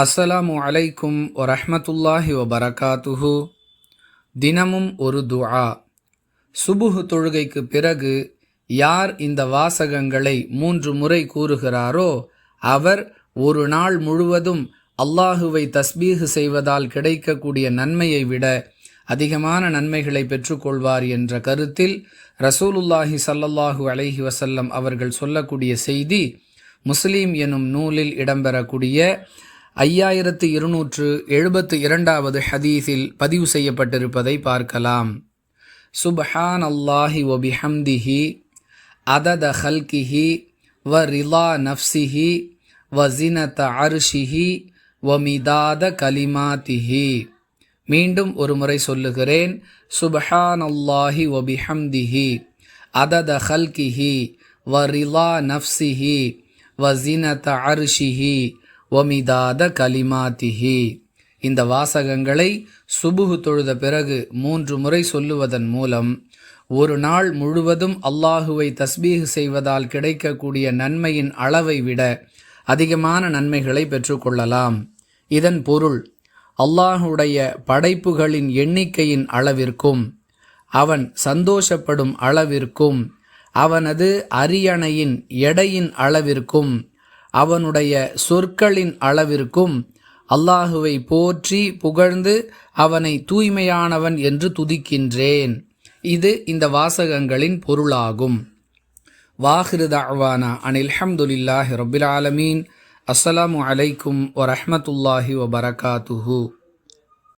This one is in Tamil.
அஸ்ஸலாமு அலைக்கும் வரஹ்மத்துல்லாஹி வபரகாத்துஹு. தினமும் ஒரு துஆ. சுபுஹ் தொழுகைக்கு பிறகு யார் இந்த வாசகங்களை 3 முறை கூறுகிறாரோ அவர் ஒரு நாள் முழுவதும் அல்லாஹுவை தஸ்பீஹ் செய்வதால் கிடைக்கக்கூடிய நன்மையை விட அதிகமான நன்மைகளை பெற்றுக்கொள்வார் என்ற கருத்தில் ரசூலுல்லாஹி ஸல்லல்லாஹு அலைஹி வஸல்லம் அவர்கள் சொல்லக்கூடிய செய்தி முஸ்லீம் எனும் நூலில் இடம்பெறக்கூடிய 5272வது ஹதீஸில் பதிவு செய்யப்பட்டிருப்பதை பார்க்கலாம். சுப்ஹான் அல்லாஹி வ பிஹம்திஹி அதத ஹல்கிஹி வ ரிலா நஃப்ஸிஹி வ ஸினத அர்ஷிஹி வ மிதாத கலிமாத்திஹி. மீண்டும் ஒரு முறை சொல்லுகிறேன். சுப்ஹான் அல்லாஹி வ பிஹம்திஹி அதத ஹல்கிஹி வ ரிலா நஃப்ஸிஹி வ ஸினத அர்ஷிஹி வமிதாத கலிமாத்திஹி. இந்த வாசகங்களை சுபுஹ் தொழுத பிறகு 3 முறை சொல்லுவதன் மூலம் ஒரு நாள் முழுவதும் அல்லாஹுவை தஸ்பீஹ் செய்வதால் கிடைக்கக்கூடிய நன்மையின் அளவை விட அதிகமான நன்மைகளை பெற்றுக்கொள்ளலாம். இதன் பொருள், அல்லாஹுடைய படைப்புகளின் எண்ணிக்கையின் அளவிற்கும் அவன் சந்தோஷப்படும் அளவிற்கும் அவனது அரியணையின் எடையின் அளவிற்கும் அவனுடைய சொற்களின் அளவிற்கும் அல்லாஹுவை போற்றி புகழ்ந்து அவனை தூய்மையானவன் என்று துதிக்கின்றேன். இது இந்த வாசகங்களின் பொருளாகும். வாஹிரு தஅவானா அனில் ஹம்துலில்லாஹி ரப்பில் ஆலமீன். அஸ்ஸலாமு அலைக்கும் வரஹ்மத்துல்லாஹி வபரகாத்துஹு.